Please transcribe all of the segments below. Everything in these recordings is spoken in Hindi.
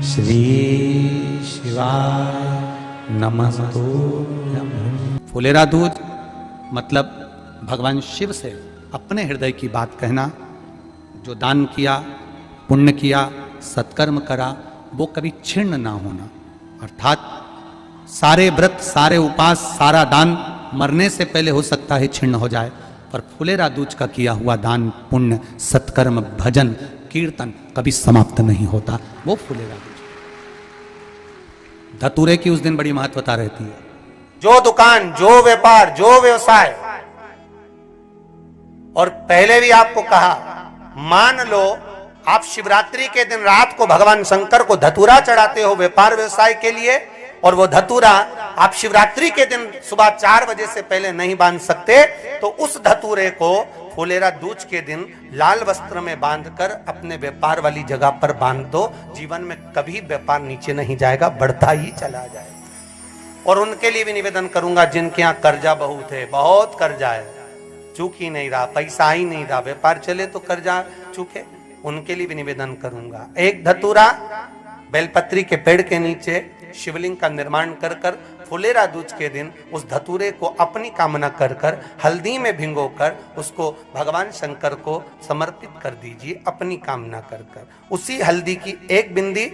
श्री शिवाय नमस्तु। फुलेरा दूज मतलब भगवान शिव से अपने हृदय की बात कहना। जो दान किया, पुण्य किया, सत्कर्म करा, वो कभी क्षीण ना होना। अर्थात सारे व्रत, सारे उपास, सारा दान मरने से पहले हो सकता है क्षीण हो जाए, पर फुलेरा दूज का किया हुआ दान, पुण्य, सत्कर्म, भजन, कीर्तन कभी समाप्त नहीं होता। वो फुलेरा दूज। धतूरे की उस दिन बड़ी महत्वता रहती है। जो दुकान, जो व्यापार, जो व्यवसाय, और पहले भी आपको कहा, मान लो आप शिवरात्रि के दिन रात को भगवान शंकर को धतूरा चढ़ाते हो व्यापार व्यवसाय के लिए, और वो धतूरा आप शिवरात्रि के दिन सुबह 4 बजे से पहले नहीं बांध सकते, तो उस धतूरे को फुलेरा दूज के दिन लाल वस्त्र में बांधकर अपने व्यापार वाली जगह पर बांध दो। जीवन में कभी व्यापार नीचे नहीं जाएगा, बढ़ता ही चला जाएगा। और उनके लिए भी निवेदन करूंगा जिनके यहाँ कर्जा बहुत है, बहुत कर्जा है, चूक ही नहीं रहा, पैसा ही नहीं रहा, व्यापार चले तो कर्जा चूके, उनके लिए भी निवेदन करूंगा। एक धतूरा बेलपत्री के पेड़ के नीचे शिवलिंग का निर्माण कर कर फुलेरा दूज के दिन उस धतूरे को अपनी कामना कर कर हल्दी में भिंगोकर उसको भगवान शंकर को समर्पित कर दीजिए अपनी कामना कर कर। उसी हल्दी की एक बिंदी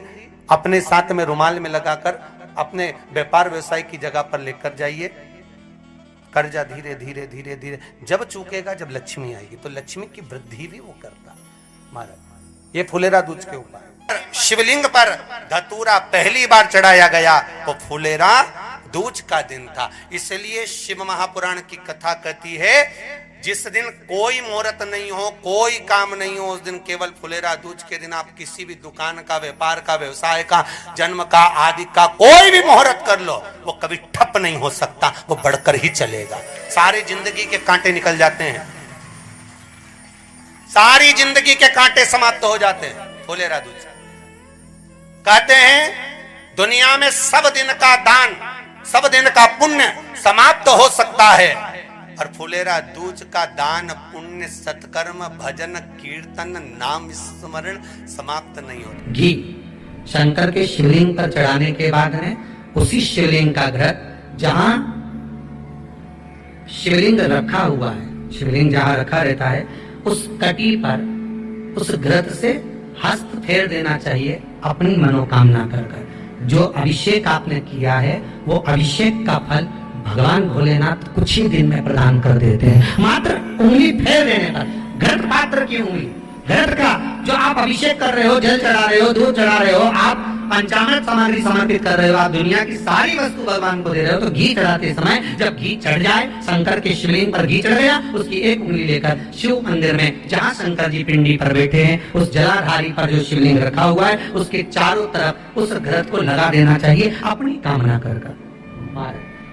अपने साथ में रुमाल में लगाकर अपने व्यापार व्यवसाय की जगह पर लेकर जाइए। कर्जा धीरे धीरे धीरे धीरे जब चूकेगा, जब लक्ष्मी आएगी, तो लक्ष्मी की वृद्धि भी वो करता। महाराज ये फुलेरा दूज के ऊपर शिवलिंग पर धतूरा पहली बार चढ़ाया गया तो फुलेरा दूज का दिन था। इसलिए शिव महापुराण की कथा कहती है, जिस दिन कोई मुहूर्त नहीं हो, कोई काम नहीं हो, उस दिन केवल फुलेरा दूज के दिन आप किसी भी दुकान का, व्यापार का, व्यवसाय का, जन्म का, आदि का कोई भी मुहूर्त कर लो, वो कभी ठप नहीं हो सकता, वो बढ़कर ही चलेगा। सारी जिंदगी के कांटे निकल जाते हैं, सारी जिंदगी के कांटे समाप्त हो जाते हैं फुलेरा दूज। कहते हैं दुनिया में सब दिन का दान, सब दिन का पुण्य समाप्त हो सकता है, और फुलेरा दूज का दान, पुण्य, सत्कर्म, भजन, कीर्तन, नाम स्मरण समाप्त नहीं होता। घी शंकर के शिवलिंग पर चढ़ाने के बाद में उसी शिवलिंग का घृत, जहां शिवलिंग रखा हुआ है, शिवलिंग जहां रखा रहता है, उस कटी पर उस घृत से हस्त फेर देना चाहिए अपनी मनोकामना कर कर। जो अभिषेक आपने किया है वो अभिषेक का फल भगवान भोलेनाथ कुछ ही दिन में प्रदान कर देते हैं। मात्र उंगली फेर देने पर, घृत पात्र की उंगली, घृत का जो आप अभिषेक कर रहे हो, जल चढ़ा रहे हो, दूध चढ़ा रहे हो, आप पंचामृत सामग्री समर्पित कर रहे हो, आप दुनिया की सारी वस्तु भगवान को दे रहे हो, तो घी चढ़ाते समय जब घी चढ़ जाए, शंकर के शिवलिंग पर घी चढ़ गया, उसकी एक उंगली लेकर शिव मंदिर में जहाँ शंकर जी पिंडी पर बैठे हैं, उस जलाधारी पर जो शिवलिंग रखा हुआ है, उसके चारों तरफ उस घृत को लगा देना चाहिए अपनी कामना कर कर।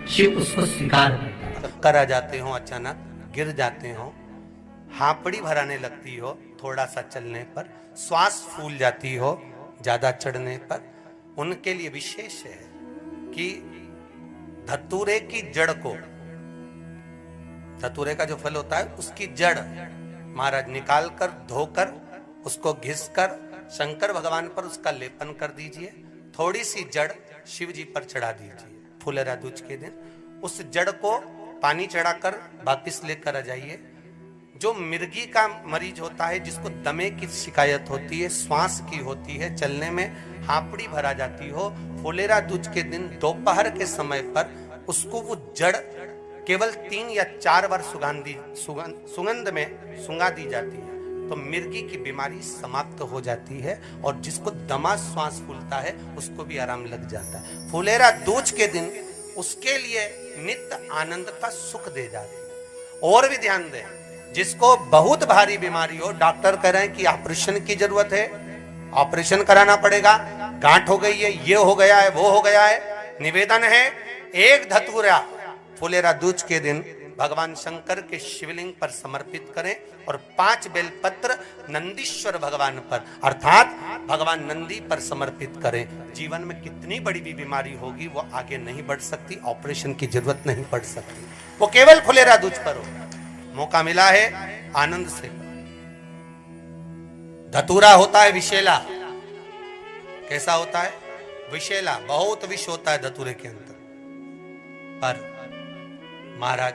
शिव उसको स्वीकार करता है। करा जाते हो, अचानक गिर जाते हो, हापड़ी भराने लगती हो, थोड़ा सा चलने पर श्वास फूल जाती हो, ज्यादा चढ़ने पर, उनके लिए विशेष है कि धतूरे की जड़ को, धतूरे का जो फल होता है उसकी जड़ महाराज निकाल कर, धोकर, उसको घिस कर शंकर भगवान पर उसका लेपन कर दीजिए। थोड़ी सी जड़ शिव जी पर चढ़ा दीजिए फुलेरा दूज के दिन। उस जड़ को पानी चढ़ाकर वापिस लेकर आ जाइए। जो मिर्गी का मरीज होता है, जिसको दमे की शिकायत होती है, श्वास की होती है, चलने में हापड़ी भरा जाती हो, फुलेरा दूज के दिन दोपहर के समय पर उसको वो जड़ केवल 3 या 4 बार सुगंध में सुंगा दी जाती है, तो मिर्गी की बीमारी समाप्त हो जाती है, और जिसको दमा श्वास फूलता है उसको भी आराम लग जाता है। फुलेरा दूज के दिन उसके लिए नित्य आनंद का सुख दे जाती है। और भी ध्यान दें, जिसको बहुत भारी बीमारी हो, डॉक्टर कह रहे हैं कि ऑपरेशन की जरूरत है, ऑपरेशन कराना पड़ेगा, गांठ हो गई है, ये हो गया है, वो हो गया है, निवेदन है एक धतूरा फुलेरा दूज के दिन भगवान शंकर के शिवलिंग पर समर्पित करें, और 5 बेलपत्र नंदीश्वर भगवान पर अर्थात भगवान नंदी पर समर्पित करें। जीवन में कितनी बड़ी भी बीमारी होगी वो आगे नहीं बढ़ सकती, ऑपरेशन की जरूरत नहीं पड़ सकती, वो केवल फुलेरा दूज पर हो। मौका मिला है, आनंद से। धतूरा होता है विशेला, कैसा होता है? विषैला, बहुत विष होता है धतूरे के अंदर। पर महाराज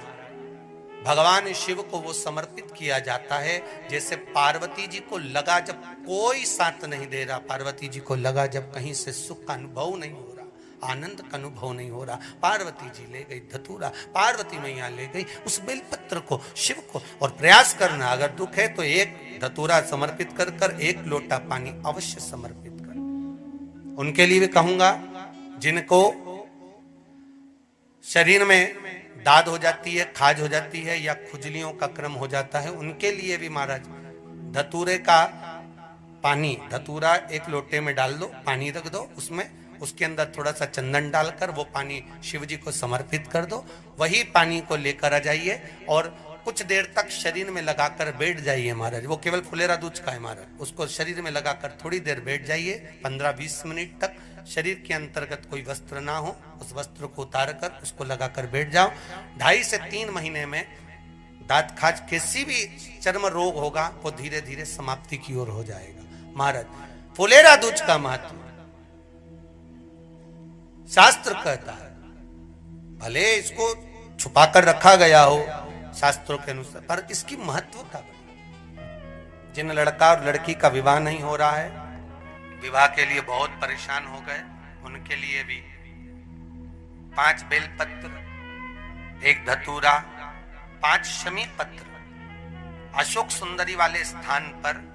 भगवान शिव को वो समर्पित किया जाता है जैसे पार्वती जी को लगा, जब कोई साथ नहीं दे रहा, पार्वती जी को लगा जब कहीं से सुख का अनुभव नहीं हो रहा, आनंद का अनुभव नहीं हो रहा, पार्वती जी ले गई धतूरा, पार्वती मैया ले गई उस बेलपत्र को शिव को। और प्रयास करना, अगर दुख है तो एक धतूरा समर्पित कर कर एक लोटा पानी अवश्य समर्पित कर। उनके लिए भी कहूंगा जिनको शरीर में दाद हो जाती है, खाज हो जाती है या खुजलियों का क्रम हो जाता है, उनके लिए भी महाराज धतूरे का पानी, धतूरा एक लोटे में डाल दो, पानी रख दो, उसमें उसके अंदर थोड़ा सा चंदन डालकर वो पानी शिव जी को समर्पित कर दो। वही पानी को लेकर आ जाइए और कुछ देर तक शरीर में लगाकर बैठ जाइए महाराज। वो केवल फुलेरा दूध का है महाराज, उसको शरीर में लगाकर थोड़ी देर बैठ जाइए, 15-20 मिनट तक। शरीर के अंतर्गत कोई वस्त्र ना हो, उस वस्त्र को उतार कर उसको लगाकर बैठ जाओ। 2.5 से 3 महीने में दांत खाज किसी भी चर्म रोग होगा वो धीरे धीरे समाप्ति की ओर हो जाएगा। महाराज फुलेरा दूध का महत्व शास्त्र कहता है, भले इसको छुपाकर रखा गया हो शास्त्रों के अनुसार, पर इसकी महत्वता। जिन लड़का और लड़की का विवाह नहीं हो रहा है, विवाह के लिए बहुत परेशान हो गए, उनके लिए भी 5 बेलपत्र, 1 धतूरा, 5 शमी पत्र अशोक सुंदरी वाले स्थान पर,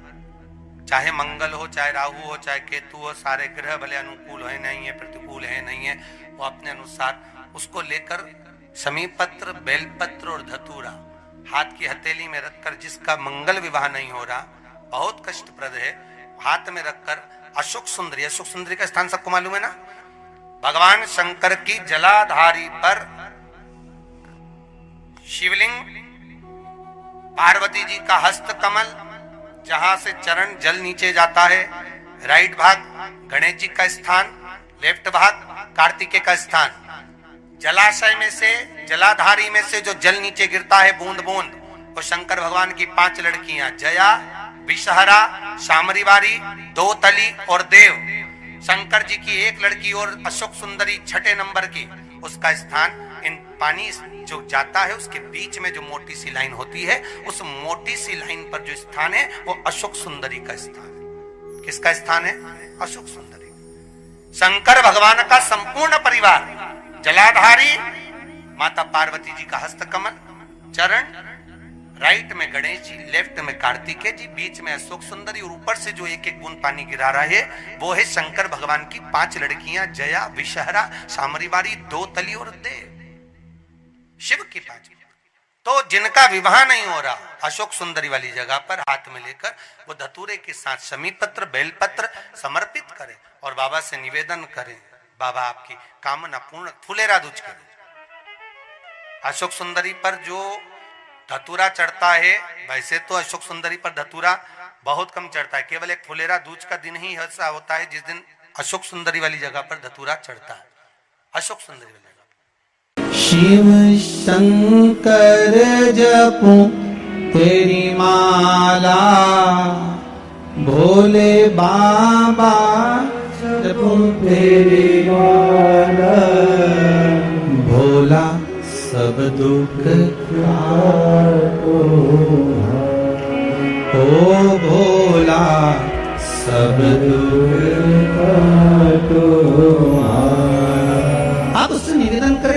चाहे मंगल हो, चाहे राहु हो, चाहे केतु हो, सारे ग्रह भले अनुकूल है नहीं है, प्रतिकूल है नहीं है, वो अपने अनुसार उसको लेकर शमी पत्र, बेलपत्र और धतूरा हाथ की हथेली में रखकर, जिसका मंगल विवाह नहीं हो रहा, बहुत कष्टप्रद है, हाथ में रखकर अशोक सुंदरी, अशोक सुंदरी का स्थान सबको मालूम है ना, भगवान शंकर की जलाधारी पर शिवलिंग, पार्वती जी का हस्त कमल, जहां से चरण जल नीचे जाता है, राइट भाग गणेश जी का स्थान, लेफ्ट भाग कार्तिकेय का स्थान। जलाशय में से, जलाधारी में से जो जल नीचे गिरता है बूंद बूंद, वो शंकर भगवान की 5 लड़कियां, जया, विषहरा, शामरीवारी, दोतली और देव। शंकर जी की 1 लड़की और अशोक सुंदरी 6ठे नंबर की, उसका स्थान, इन पानी जो जाता है उसके बीच में जो मोटी सी लाइन होती है, उस मोटी सी लाइन पर जो स्थान है वो अशोक सुंदरी का स्थान है। किसका स्थान है? अशोक सुंदरी। शंकर भगवान का संपूर्ण परिवार, जलाधारी माता पार्वती जी का हस्तकमल, चरण, राइट में गणेश जी, लेफ्ट में कार्तिकेय जी, बीच में अशोक सुंदरी, और ऊपर से जो 1-1 बूंद पानी गिरा रहा है वो है शंकर भगवान की 5 लड़कियां, जया, विषहरा, शामरीवारी, दोतली और देव, शिव की 5। तो जिनका विवाह नहीं हो रहा, अशोक सुंदरी वाली जगह पर हाथ में लेकर वो धतूरे के साथ शमी पत्र, बेलपत्र समर्पित करें और बाबा से निवेदन करें, बाबा आपकी कामना पूर्ण, फुलेरा दूज करें। अशोक सुंदरी पर जो धतूरा चढ़ता है, वैसे तो अशोक सुंदरी पर धतूरा बहुत कम चढ़ता है, केवल एक फुलेरा दूज का दिन ही ऐसा होता है जिस दिन अशोक सुंदरी वाली जगह पर धतूरा चढ़ता है। अशोक सुंदरी वाली जगह शिव शंकर जपूं तेरी माला, भोले बाबा जपूं तेरी माला, भोला सब दुख काटो, ओ भोला सब दुख काटो। आप उससे निवेदन करें